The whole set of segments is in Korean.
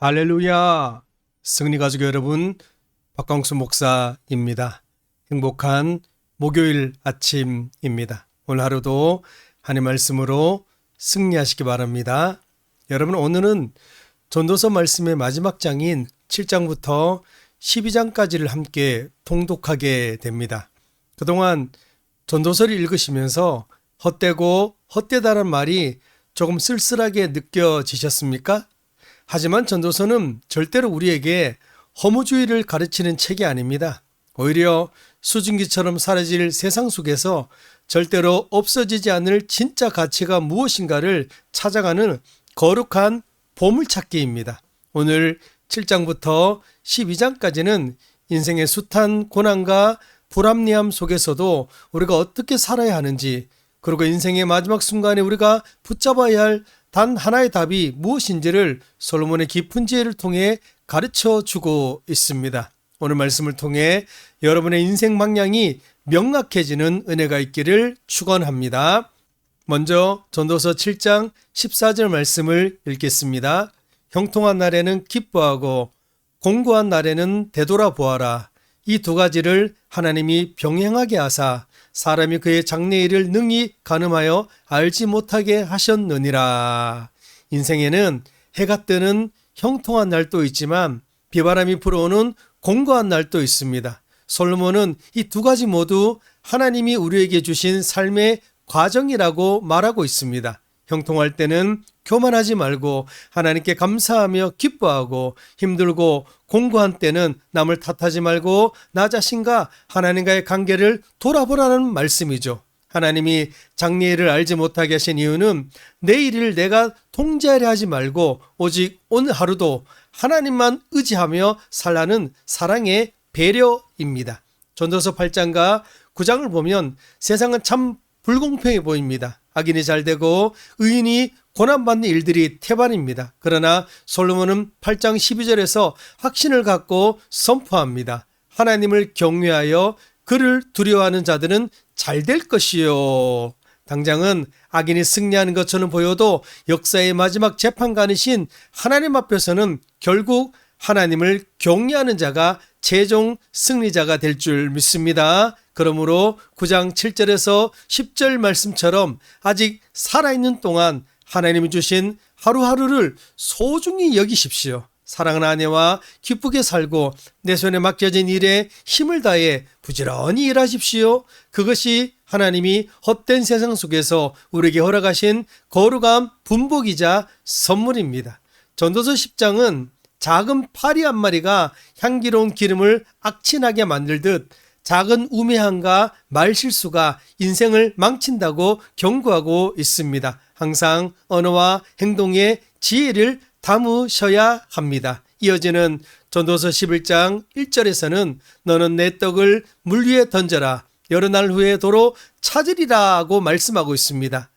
할렐루야! 승리가족 여러분, 박광수 목사입니다. 행복한 목요일 아침입니다. 오늘 하루도 하나님의 말씀으로 승리하시기 바랍니다. 여러분, 오늘은 전도서 말씀의 마지막 장인 7장부터 12장까지를 함께 통독하게 됩니다. 그동안 전도서를 읽으시면서 헛되고 헛되다는 말이 조금 쓸쓸하게 느껴지셨습니까? 하지만 전도서는 절대로 우리에게 허무주의를 가르치는 책이 아닙니다. 오히려 수증기처럼 사라질 세상 속에서 절대로 없어지지 않을 진짜 가치가 무엇인가를 찾아가는 거룩한 보물찾기입니다. 오늘 7장부터 12장까지는 인생의 숱한 고난과 불합리함 속에서도 우리가 어떻게 살아야 하는지, 그리고 인생의 마지막 순간에 우리가 붙잡아야 할 단 하나의 답이 무엇인지를 솔로몬의 깊은 지혜를 통해 가르쳐주고 있습니다. 오늘 말씀을 통해 여러분의 인생 방향이 명확해지는 은혜가 있기를 축원합니다. 먼저 전도서 7장 14절 말씀을 읽겠습니다. 형통한 날에는 기뻐하고 공고한 날에는 되돌아보아라. 이 두 가지를 하나님이 병행하게 하사 사람이 그의 장래일을 능히 가늠하여 알지 못하게 하셨느니라. 인생에는 해가 뜨는 형통한 날도 있지만 비바람이 불어오는 공고한 날도 있습니다. 솔로몬은 이 두 가지 모두 하나님이 우리에게 주신 삶의 과정이라고 말하고 있습니다. 형통할 때는 교만하지 말고 하나님께 감사하며 기뻐하고, 힘들고 공고한 때는 남을 탓하지 말고 나 자신과 하나님과의 관계를 돌아보라는 말씀이죠. 하나님이 장래일을 알지 못하게 하신 이유는 내일을 내가 통제하려 하지 말고 오직 오늘 하루도 하나님만 의지하며 살라는 사랑의 배려입니다. 전도서 8장과 9장을 보면 세상은 참 불공평해 보입니다. 악인이 잘되고 의인이 고난받는 일들이 태반입니다. 그러나 솔로몬은 8장 12절에서 확신을 갖고 선포합니다. 하나님을 경외하여 그를 두려워하는 자들은 잘될 것이요. 당장은 악인이 승리하는 것처럼 보여도 역사의 마지막 재판관이신 하나님 앞에서는 결국 하나님을 경외하는 자가 최종 승리자가 될 줄 믿습니다. 그러므로 9장 7절에서 10절 말씀처럼 아직 살아있는 동안 하나님이 주신 하루하루를 소중히 여기십시오. 사랑하는 아내와 기쁘게 살고 내 손에 맡겨진 일에 힘을 다해 부지런히 일하십시오. 그것이 하나님이 헛된 세상 속에서 우리에게 허락하신 거룩한 분복이자 선물입니다. 전도서 10장은 작은 파리 한 마리가 향기로운 기름을 악친하게 만들듯 작은 우매함과 말실수가 인생을 망친다고 경고하고 있습니다. 항상 언어와 행동에 지혜를 담으셔야 합니다. 이어지는 전도서 11장 1절에서는 너는 내 떡을 물 위에 던져라. 여러 날 후에 도로 찾으리라고 말씀하고 있습니다.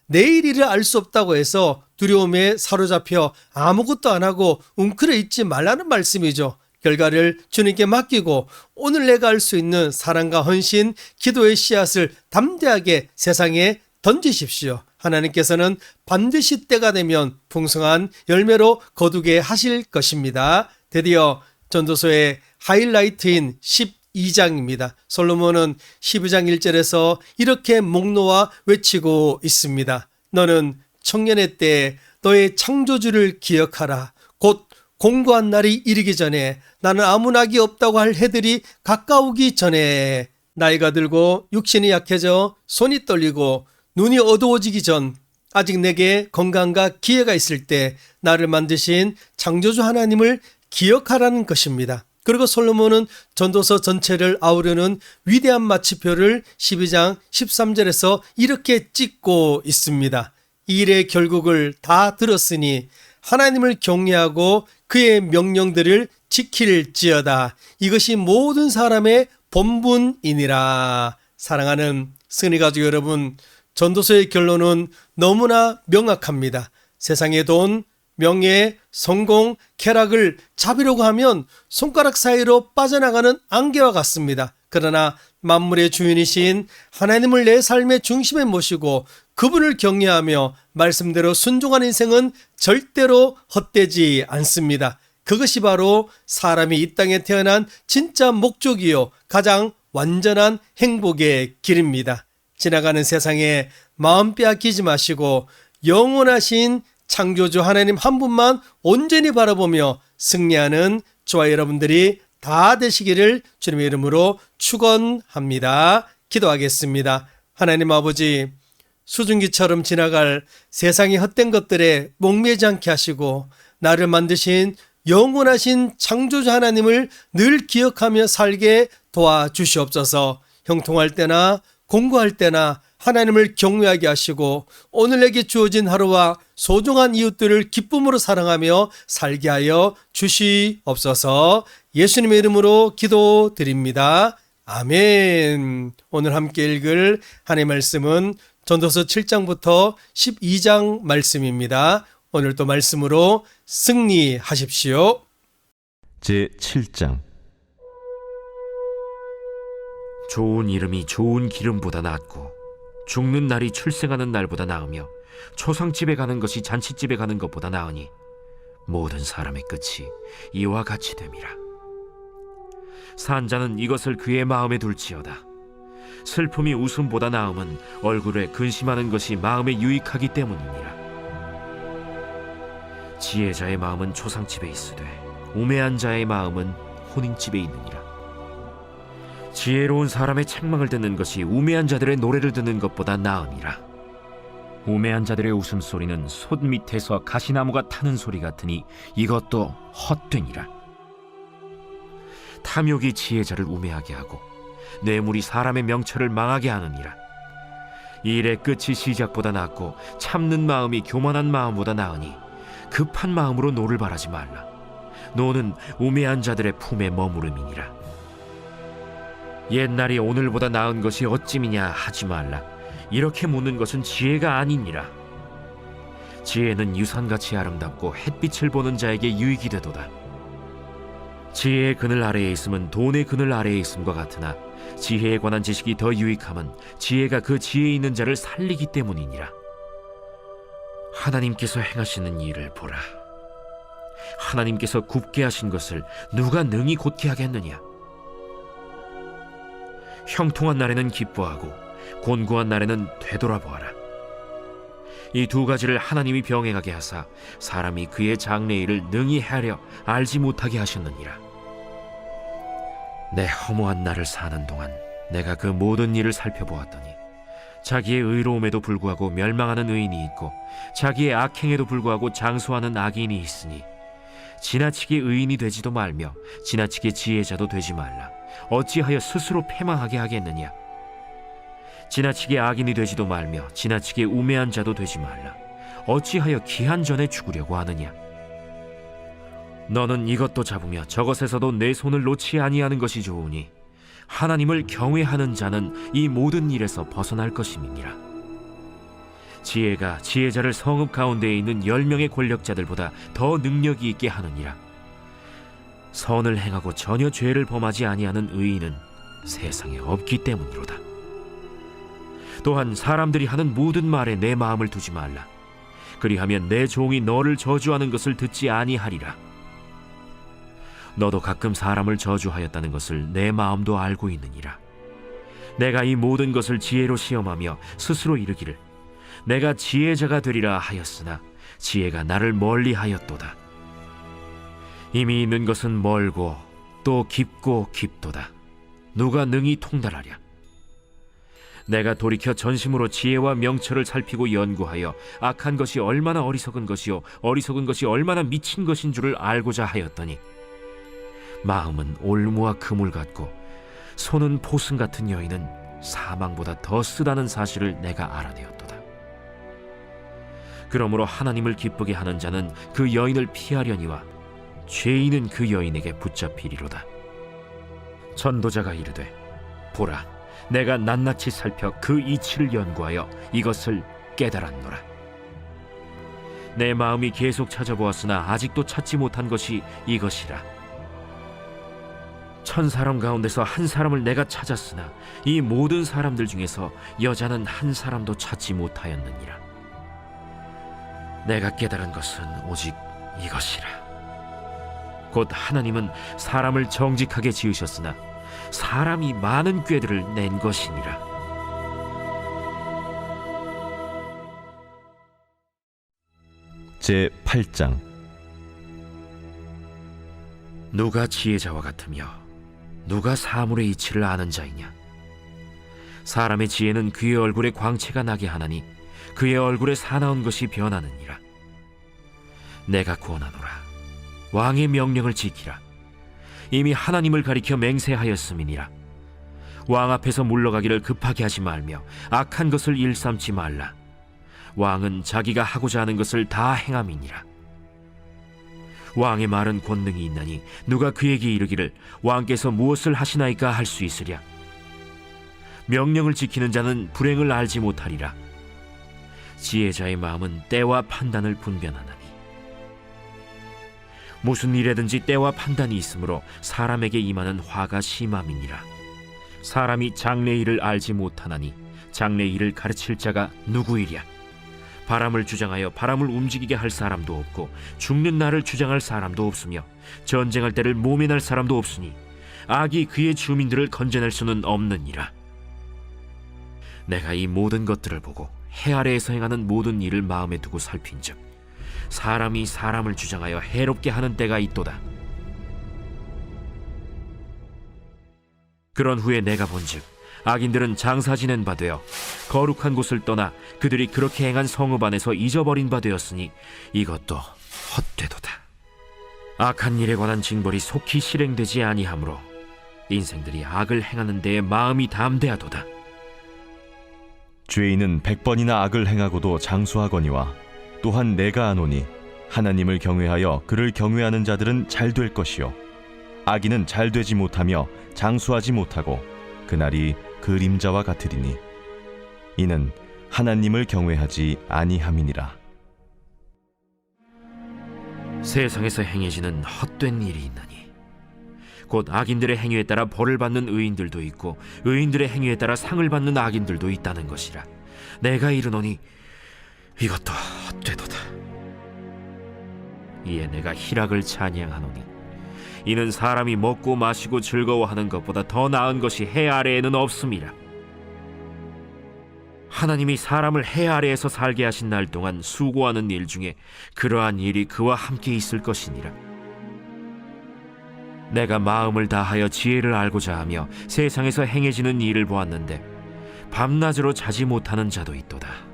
내일 일을 알 수 없다고 해서 두려움에 사로잡혀 아무것도 안 하고 웅크려 있지 말라는 말씀이죠. 결과를 주님께 맡기고 오늘 내가 할 수 있는 사랑과 헌신, 기도의 씨앗을 담대하게 세상에 던지십시오. 하나님께서는 반드시 때가 되면 풍성한 열매로 거두게 하실 것입니다. 드디어 전도서의 하이라이트인 12장입니다. 솔로몬은 12장 1절에서 이렇게 목 놓아 외치고 있습니다. 너는 청년의 때 너의 창조주를 기억하라. 곧 공고한 날이 이르기 전에, 나는 아무 낙이 없다고 할 해들이 가까우기 전에, 나이가 들고 육신이 약해져 손이 떨리고 눈이 어두워지기 전, 아직 내게 건강과 기회가 있을 때 나를 만드신 창조주 하나님을 기억하라는 것입니다. 그리고 솔로몬은 전도서 전체를 아우르는 위대한 마침표를 12장 13절에서 이렇게 찍고 있습니다. 이 일의 결국을 다 들었으니 하나님을 경외하고 그의 명령들을 지킬지어다. 이것이 모든 사람의 본분이니라. 사랑하는 승리가족 여러분, 전도서의 결론은 너무나 명확합니다. 세상의 돈, 명예, 성공, 쾌락을 잡으려고 하면 손가락 사이로 빠져나가는 안개와 같습니다. 그러나 만물의 주인이신 하나님을 내 삶의 중심에 모시고 그분을 경외하며 말씀대로 순종하는 인생은 절대로 헛되지 않습니다. 그것이 바로 사람이 이 땅에 태어난 진짜 목적이요 가장 완전한 행복의 길입니다. 지나가는 세상에 마음 빼앗기지 마시고 영원하신 창조주 하나님 한 분만 온전히 바라보며 승리하는 저와 여러분들이 다 되시기를 주님의 이름으로 축원합니다. 기도하겠습니다. 하나님 아버지, 수증기처럼 지나갈 세상의 헛된 것들에 목매지 않게 하시고 나를 만드신 영원하신 창조주 하나님을 늘 기억하며 살게 도와주시옵소서. 형통할 때나 공부할 때나 하나님을 경외하게 하시고 오늘 내게 주어진 하루와 소중한 이웃들을 기쁨으로 사랑하며 살게 하여 주시옵소서. 예수님의 이름으로 기도드립니다. 아멘. 오늘 함께 읽을 하나님의 말씀은 전도서 7장부터 12장 말씀입니다. 오늘도 말씀으로 승리하십시오. 제7장. 좋은 이름이 좋은 기름보다 낫고 죽는 날이 출생하는 날보다 나으며 초상집에 가는 것이 잔치집에 가는 것보다 나으니 모든 사람의 끝이 이와 같이 됨이라. 산자는 이것을 그의 마음에 둘지어다. 슬픔이 웃음보다 나음은 얼굴에 근심하는 것이 마음에 유익하기 때문이니라. 지혜자의 마음은 초상집에 있으되 우매한 자의 마음은 혼인집에 있느니라. 지혜로운 사람의 책망을 듣는 것이 우매한 자들의 노래를 듣는 것보다 나으니라. 우매한 자들의 웃음소리는 솥 밑에서 가시나무가 타는 소리 같으니 이것도 헛되니라. 탐욕이 지혜자를 우매하게 하고 뇌물이 사람의 명철을 망하게 하느니라. 일의 끝이 시작보다 낫고 참는 마음이 교만한 마음보다 나으니 급한 마음으로 노를 바라지 말라. 노는 우매한 자들의 품에 머무름이니라. 옛날이 오늘보다 나은 것이 어찌미냐 하지 말라. 이렇게 묻는 것은 지혜가 아니니라. 지혜는 유산같이 아름답고 햇빛을 보는 자에게 유익이 되도다. 지혜의 그늘 아래에 있음은 돈의 그늘 아래에 있음과 같으나 지혜에 관한 지식이 더 유익함은 지혜가 그 지혜 있는 자를 살리기 때문이니라. 하나님께서 행하시는 일을 보라. 하나님께서 굽게 하신 것을 누가 능히 곧게 하겠느냐. 형통한 날에는 기뻐하고 곤고한 날에는 되돌아보아라. 이 두 가지를 하나님이 병행하게 하사 사람이 그의 장래일을 능히 헤아려 알지 못하게 하셨느니라. 내 허무한 날을 사는 동안 내가 그 모든 일을 살펴보았더니 자기의 의로움에도 불구하고 멸망하는 의인이 있고 자기의 악행에도 불구하고 장수하는 악인이 있으니 지나치게 의인이 되지도 말며 지나치게 지혜자도 되지 말라. 어찌하여 스스로 패망하게 하겠느냐. 지나치게 악인이 되지도 말며 지나치게 우매한 자도 되지 말라. 어찌하여 기한 전에 죽으려고 하느냐. 너는 이것도 잡으며 저것에서도 내 손을 놓지 아니하는 것이 좋으니 하나님을 경외하는 자는 이 모든 일에서 벗어날 것임이니라. 지혜가 지혜자를 성읍 가운데에 있는 10명의 권력자들보다 더 능력이 있게 하느니라. 선을 행하고 전혀 죄를 범하지 아니하는 의인은 세상에 없기 때문이로다. 또한 사람들이 하는 모든 말에 내 마음을 두지 말라. 그리하면 내 종이 너를 저주하는 것을 듣지 아니하리라. 너도 가끔 사람을 저주하였다는 것을 내 마음도 알고 있느니라. 내가 이 모든 것을 지혜로 시험하며 스스로 이르기를 내가 지혜자가 되리라 하였으나 지혜가 나를 멀리하였도다. 이미 있는 것은 멀고 또 깊고 깊도다. 누가 능히 통달하랴. 내가 돌이켜 전심으로 지혜와 명철을 살피고 연구하여 악한 것이 얼마나 어리석은 것이요 어리석은 것이 얼마나 미친 것인 줄을 알고자 하였더니 마음은 올무와 그물 같고 손은 포승 같은 여인은 사망보다 더 쓰다는 사실을 내가 알아내었도다. 그러므로 하나님을 기쁘게 하는 자는 그 여인을 피하려니와 죄인은 그 여인에게 붙잡히리로다. 전도자가 이르되 보라, 내가 낱낱이 살펴 그 이치를 연구하여 이것을 깨달았노라. 내 마음이 계속 찾아보았으나 아직도 찾지 못한 것이 이것이라. 천사람 가운데서 한 사람을 내가 찾았으나 이 모든 사람들 중에서 여자는 한 사람도 찾지 못하였느니라. 내가 깨달은 것은 오직 이것이라. 곧 하나님은 사람을 정직하게 지으셨으나 사람이 많은 꾀들을 낸 것이니라. 제 8장. 누가 지혜자와 같으며 누가 사물의 이치를 아는 자이냐? 사람의 지혜는 그의 얼굴에 광채가 나게 하나니 그의 얼굴에 사나운 것이 변하느니라. 내가 구원하노라. 왕의 명령을 지키라. 이미 하나님을 가리켜 맹세하였음이니라. 왕 앞에서 물러가기를 급하게 하지 말며 악한 것을 일삼지 말라. 왕은 자기가 하고자 하는 것을 다 행함이니라. 왕의 말은 권능이 있나니 누가 그에게 이르기를 왕께서 무엇을 하시나이까 할 수 있으랴. 명령을 지키는 자는 불행을 알지 못하리라. 지혜자의 마음은 때와 판단을 분별하나니 무슨 일에든지 때와 판단이 있으므로 사람에게 임하는 화가 심함이니라. 사람이 장래 일을 알지 못하나니 장래 일을 가르칠 자가 누구이랴. 바람을 주장하여 바람을 움직이게 할 사람도 없고 죽는 날을 주장할 사람도 없으며 전쟁할 때를 모면할 사람도 없으니 악이 그의 주민들을 건져낼 수는 없느니라. 내가 이 모든 것들을 보고 해 아래에서 행하는 모든 일을 마음에 두고 살핀즉 사람이 사람을 주장하여 해롭게 하는 때가 있도다. 그런 후에 내가 본즉 악인들은 장사 지낸 바 되어 거룩한 곳을 떠나 그들이 그렇게 행한 성읍 안에서 잊어버린 바 되었으니 이것도 헛되도다. 악한 일에 관한 징벌이 속히 실행되지 아니하므로 인생들이 악을 행하는 데에 마음이 담대하도다. 죄인은 100번이나 악을 행하고도 장수하거니와 또한 내가 아노니 하나님을 경외하여 그를 경외하는 자들은 잘 될 것이요 악인은 잘 되지 못하며 장수하지 못하고 그날이 그림자와 같으리니 이는 하나님을 경외하지 아니함이니라. 세상에서 행해지는 헛된 일이 있나니 곧 악인들의 행위에 따라 벌을 받는 의인들도 있고 의인들의 행위에 따라 상을 받는 악인들도 있다는 것이라. 내가 이르노니 이것도 헛되도다. 이에 내가 희락을 찬양하노니 이는 사람이 먹고 마시고 즐거워하는 것보다 더 나은 것이 해 아래에는 없음이라. 하나님이 사람을 해 아래에서 살게 하신 날 동안 수고하는 일 중에 그러한 일이 그와 함께 있을 것이니라. 내가 마음을 다하여 지혜를 알고자 하며 세상에서 행해지는 일을 보았는데 밤낮으로 자지 못하는 자도 있도다.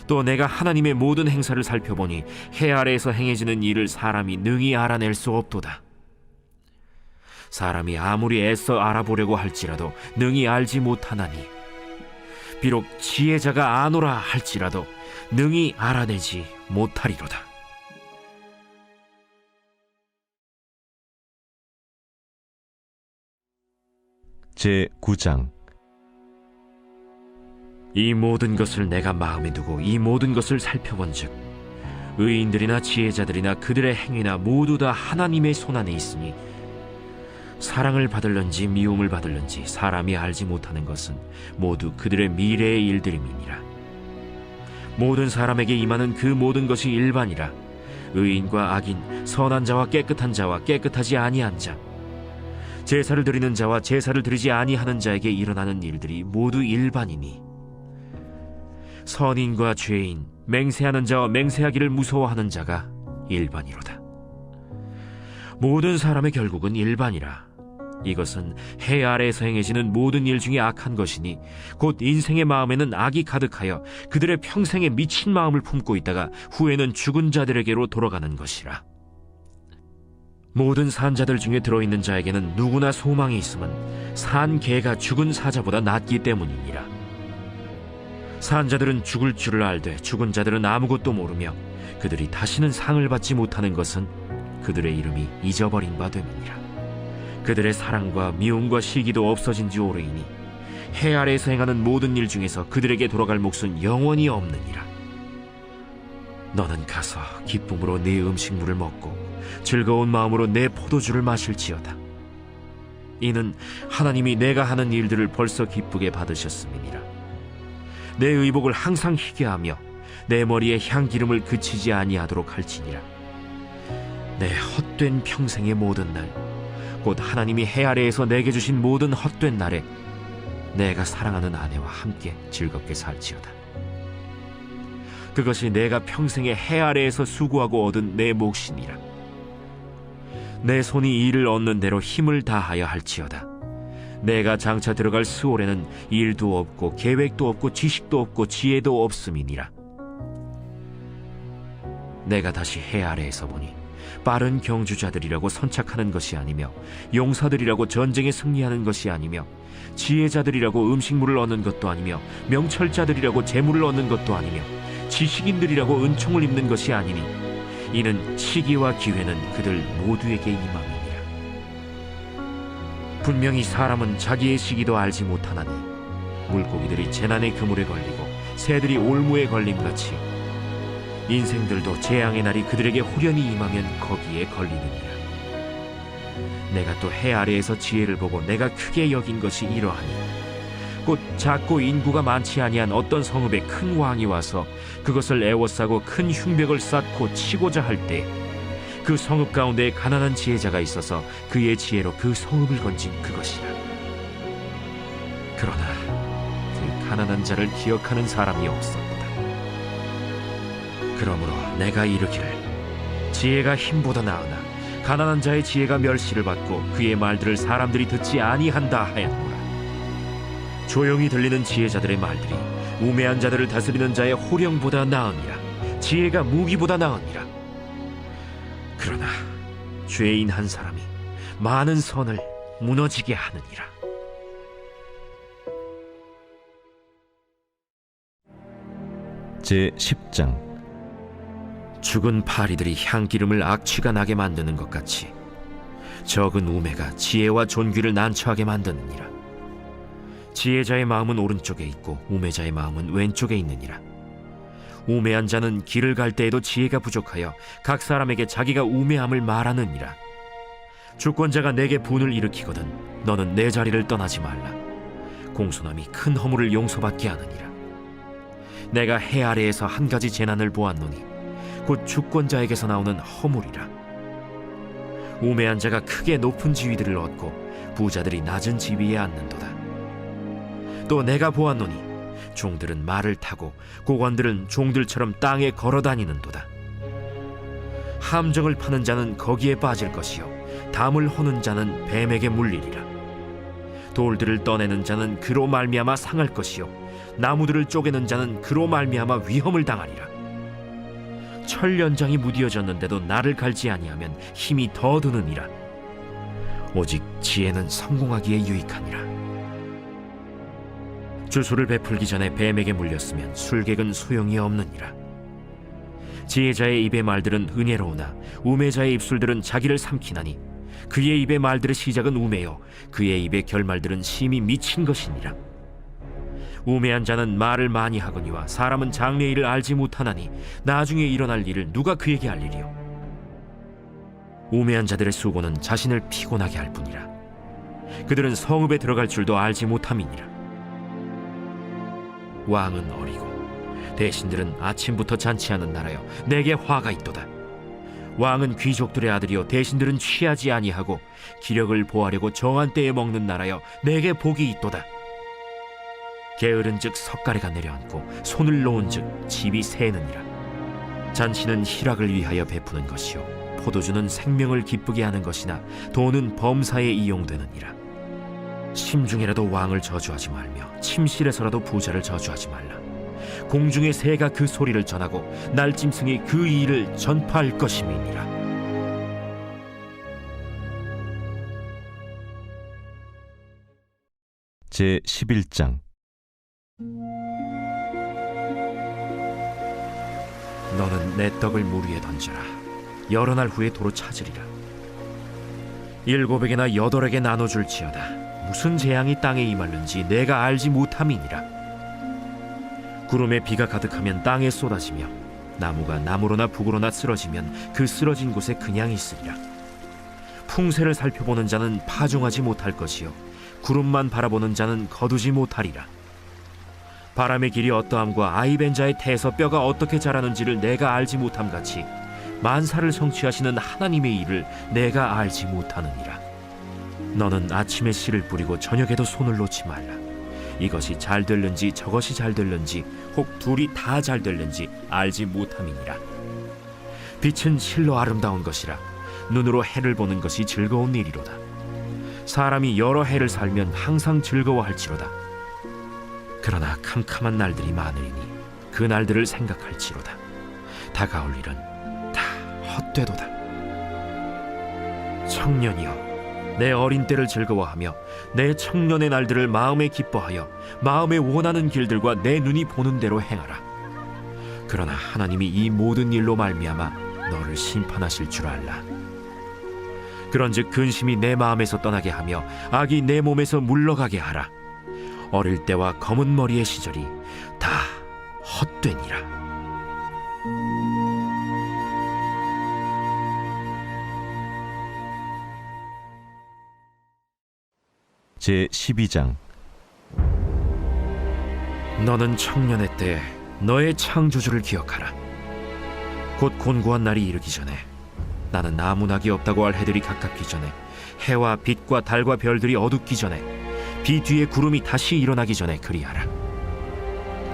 또 내가 하나님의 모든 행사를 살펴보니 해 아래에서 행해지는 일을 사람이 능히 알아낼 수 없도다. 사람이 아무리 애써 알아보려고 할지라도 능히 알지 못하나니 비록 지혜자가 아노라 할지라도 능히 알아내지 못하리로다. 제 9장. 이 모든 것을 내가 마음에 두고 이 모든 것을 살펴본즉 의인들이나 지혜자들이나 그들의 행위나 모두 다 하나님의 손안에 있으니 사랑을 받을런지 미움을 받을런지 사람이 알지 못하는 것은 모두 그들의 미래의 일들임이니라. 모든 사람에게 임하는 그 모든 것이 일반이라. 의인과 악인, 선한 자와 깨끗한 자와 깨끗하지 아니한 자, 제사를 드리는 자와 제사를 드리지 아니하는 자에게 일어나는 일들이 모두 일반이니 선인과 죄인, 맹세하는 자와 맹세하기를 무서워하는 자가 일반이로다. 모든 사람의 결국은 일반이라. 이것은 해 아래에서 행해지는 모든 일 중에 악한 것이니 곧 인생의 마음에는 악이 가득하여 그들의 평생에 미친 마음을 품고 있다가 후에는 죽은 자들에게로 돌아가는 것이라. 모든 산자들 중에 들어있는 자에게는 누구나 소망이 있음은 산 개가 죽은 사자보다 낫기 때문이니라. 산자들은 죽을 줄을 알되 죽은 자들은 아무것도 모르며 그들이 다시는 상을 받지 못하는 것은 그들의 이름이 잊어버린 바 됨이니라. 그들의 사랑과 미움과 시기도 없어진 지 오래이니 해 아래에서 행하는 모든 일 중에서 그들에게 돌아갈 몫은 영원히 없느니라. 너는 가서 기쁨으로 네 음식물을 먹고 즐거운 마음으로 내 포도주를 마실지어다. 이는 하나님이 내가 하는 일들을 벌써 기쁘게 받으셨음이니라. 내 의복을 항상 희게 하며 내 머리에 향기름을 그치지 아니하도록 할지니라. 내 헛된 평생의 모든 날, 곧 하나님이 해 아래에서 내게 주신 모든 헛된 날에 내가 사랑하는 아내와 함께 즐겁게 살지어다. 그것이 내가 평생에 해 아래에서 수고하고 얻은 내 몫이니라. 내 손이 일을 얻는 대로 힘을 다하여 할지어다. 내가 장차 들어갈 스올에는 일도 없고 계획도 없고 지식도 없고 지혜도 없음이니라. 내가 다시 해 아래에서 보니 빠른 경주자들이라고 선착하는 것이 아니며 용사들이라고 전쟁에 승리하는 것이 아니며 지혜자들이라고 음식물을 얻는 것도 아니며 명철자들이라고 재물을 얻는 것도 아니며 지식인들이라고 은총을 입는 것이 아니니 이는 시기와 기회는 그들 모두에게 임함이니라. 분명히 사람은 자기의 시기도 알지 못하나니 물고기들이 재난의 그물에 걸리고 새들이 올무에 걸림같이 인생들도 재앙의 날이 그들에게 후련히 임하면 거기에 걸리느니라. 내가 또 해 아래에서 지혜를 보고 내가 크게 여긴 것이 이러하니 곧 작고 인구가 많지 아니한 어떤 성읍에 큰 왕이 와서 그것을 애워싸고 큰 흉벽을 쌓고 치고자 할 때 그 성읍 가운데 가난한 지혜자가 있어서 그의 지혜로 그 성읍을 건진 그것이라. 그러나 그 가난한 자를 기억하는 사람이 없었다. 그러므로 내가 이르기를 지혜가 힘보다 나으나 가난한 자의 지혜가 멸시를 받고 그의 말들을 사람들이 듣지 아니한다 하였노라. 조용히 들리는 지혜자들의 말들이 우매한 자들을 다스리는 자의 호령보다 나으니라. 지혜가 무기보다 나으니라. 그러나 죄인 한 사람이 많은 선을 무너지게 하느니라. 제10장. 죽은 파리들이 향기름을 악취가 나게 만드는 것 같이 적은 우매가 지혜와 존귀를 난처하게 만드느니라. 지혜자의 마음은 오른쪽에 있고 우매자의 마음은 왼쪽에 있느니라. 우매한 자는 길을 갈 때에도 지혜가 부족하여 각 사람에게 자기가 우매함을 말하느니라. 주권자가 내게 분을 일으키거든 너는 내 자리를 떠나지 말라. 공손함이 큰 허물을 용서받게 하느니라. 내가 해 아래에서 한 가지 재난을 보았노니 곧 주권자에게서 나오는 허물이라. 우매한 자가 크게 높은 지위들을 얻고 부자들이 낮은 지위에 앉는도다. 또 내가 보았노니 종들은 말을 타고 고관들은 종들처럼 땅에 걸어다니는도다. 함정을 파는 자는 거기에 빠질 것이요 담을 허는 자는 뱀에게 물리리라. 돌들을 떠내는 자는 그로 말미암아 상할 것이요 나무들을 쪼개는 자는 그로 말미암아 위험을 당하리라. 철 연장이 무디어졌는데도 나를 갈지 아니하면 힘이 더 드느니라. 오직 지혜는 성공하기에 유익하니라. 주술을 베풀기 전에 뱀에게 물렸으면 술객은 소용이 없느니라. 지혜자의 입의 말들은 은혜로우나 우매자의 입술들은 자기를 삼키나니 그의 입의 말들의 시작은 우매요 그의 입의 결말들은 심히 미친 것이니라. 우매한 자는 말을 많이 하거니와 사람은 장래의 일을 알지 못하나니 나중에 일어날 일을 누가 그에게 알리리요. 우매한 자들의 수고는 자신을 피곤하게 할 뿐이라. 그들은 성읍에 들어갈 줄도 알지 못함이니라. 왕은 어리고 대신들은 아침부터 잔치하는 나라여 내게 화가 있도다. 왕은 귀족들의 아들이요 대신들은 취하지 아니하고 기력을 보하려고 정한 때에 먹는 나라여 내게 복이 있도다. 게으른즉 석가래가 내려앉고 손을 놓은즉 집이 새느니라. 잔치는 희락을 위하여 베푸는 것이요 포도주는 생명을 기쁘게 하는 것이나 돈은 범사에 이용되느니라. 심중에라도 왕을 저주하지 말며 침실에서라도 부자를 저주하지 말라. 공중의 새가 그 소리를 전하고 날짐승이 그 일을 전파할 것임이니라. 제11장. 너는 내 떡을 물 위에 던져라. 여러 날 후에 도로 찾으리라. 7에게나 8에게 나눠줄지어다. 무슨 재앙이 땅에 임하는지 내가 알지 못함이니라. 구름에 비가 가득하면 땅에 쏟아지며 나무가 나무로나 북으로나 쓰러지면 그 쓰러진 곳에 그냥 있으리라. 풍세를 살펴보는 자는 파종하지 못할 것이요 구름만 바라보는 자는 거두지 못하리라. 바람의 길이 어떠함과 아이벤자의 태에서 뼈가 어떻게 자라는지를 내가 알지 못함 같이 만사를 성취하시는 하나님의 일을 내가 알지 못하느니라. 너는 아침에 씨를 뿌리고 저녁에도 손을 놓지 말라. 이것이 잘 될는지 저것이 잘 될는지 혹 둘이 다 잘 될는지 알지 못함이니라. 빛은 실로 아름다운 것이라. 눈으로 해를 보는 것이 즐거운 일이로다. 사람이 여러 해를 살면 항상 즐거워할지로다. 그러나 캄캄한 날들이 많으리니 그 날들을 생각할지로다. 다가올 일은 다 헛되도다. 청년이여, 내 어린 때를 즐거워하며 내 청년의 날들을 마음에 기뻐하여 마음에 원하는 길들과 내 눈이 보는 대로 행하라. 그러나 하나님이 이 모든 일로 말미암아 너를 심판하실 줄 알라. 그런즉 근심이 내 마음에서 떠나게 하며 악이 내 몸에서 물러가게 하라. 어릴 때와 검은 머리의 시절이 다 헛되니라. 제 12장. 너는 청년의 때 너의 창조주를 기억하라. 곧 곤고한 날이 이르기 전에 나는 아무 낙이 없다고 할 해들이 가깝기 전에 해와 빛과 달과 별들이 어둡기 전에 비 뒤에 구름이 다시 일어나기 전에 그리하라.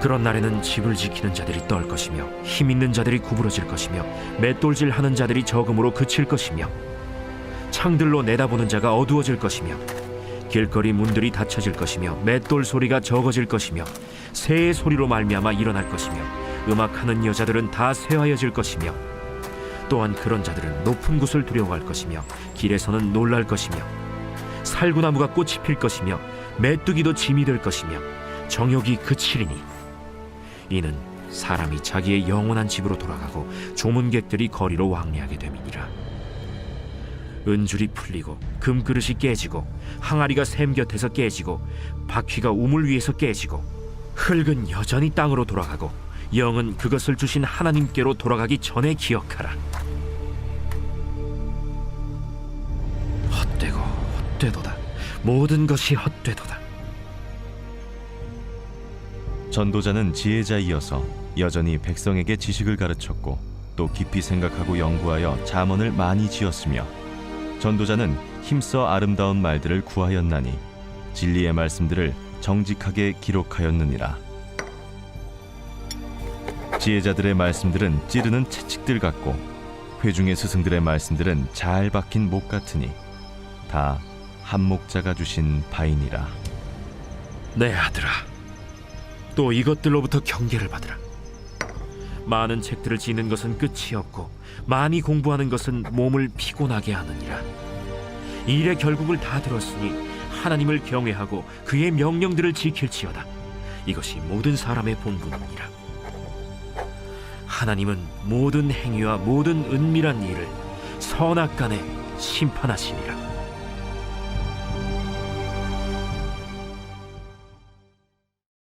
그런 날에는 집을 지키는 자들이 떨 것이며 힘 있는 자들이 구부러질 것이며 맷돌질 하는 자들이 적음으로 그칠 것이며 창들로 내다보는 자가 어두워질 것이며 길거리 문들이 닫혀질 것이며 맷돌 소리가 적어질 것이며 새의 소리로 말미암아 일어날 것이며 음악하는 여자들은 다 쇠하여질 것이며 또한 그런 자들은 높은 곳을 두려워할 것이며 길에서는 놀랄 것이며 살구나무가 꽃이 필 것이며 메뚜기도 짐이 될 것이며 정욕이 그치리니 이는 사람이 자기의 영원한 집으로 돌아가고 조문객들이 거리로 왕래하게 됨이니라. 은줄이 풀리고 금그릇이 깨지고 항아리가 샘 곁에서 깨지고 바퀴가 우물 위에서 깨지고 흙은 여전히 땅으로 돌아가고 영은 그것을 주신 하나님께로 돌아가기 전에 기억하라. 헛되고 헛되도다. 모든 것이 헛되도다. 전도자는 지혜자이어서 여전히 백성에게 지식을 가르쳤고 또 깊이 생각하고 연구하여 잠언을 많이 지었으며 전도자는 힘써 아름다운 말들을 구하였나니 진리의 말씀들을 정직하게 기록하였느니라. 지혜자들의 말씀들은 찌르는 채찍들 같고 회중의 스승들의 말씀들은 잘 박힌 목 같으니 다 한목자가 주신 바이니라. 내 아들아, 또 이것들로부터 경계를 받으라. 많은 책들을 지는 것은 끝이 없고 많이 공부하는 것은 몸을 피곤하게 하느니라. 이 일의 결국을 다 들었으니 하나님을 경외하고 그의 명령들을 지킬지어다. 이것이 모든 사람의 본분이니라. 하나님은 모든 행위와 모든 은밀한 일을 선악간에 심판하시니라.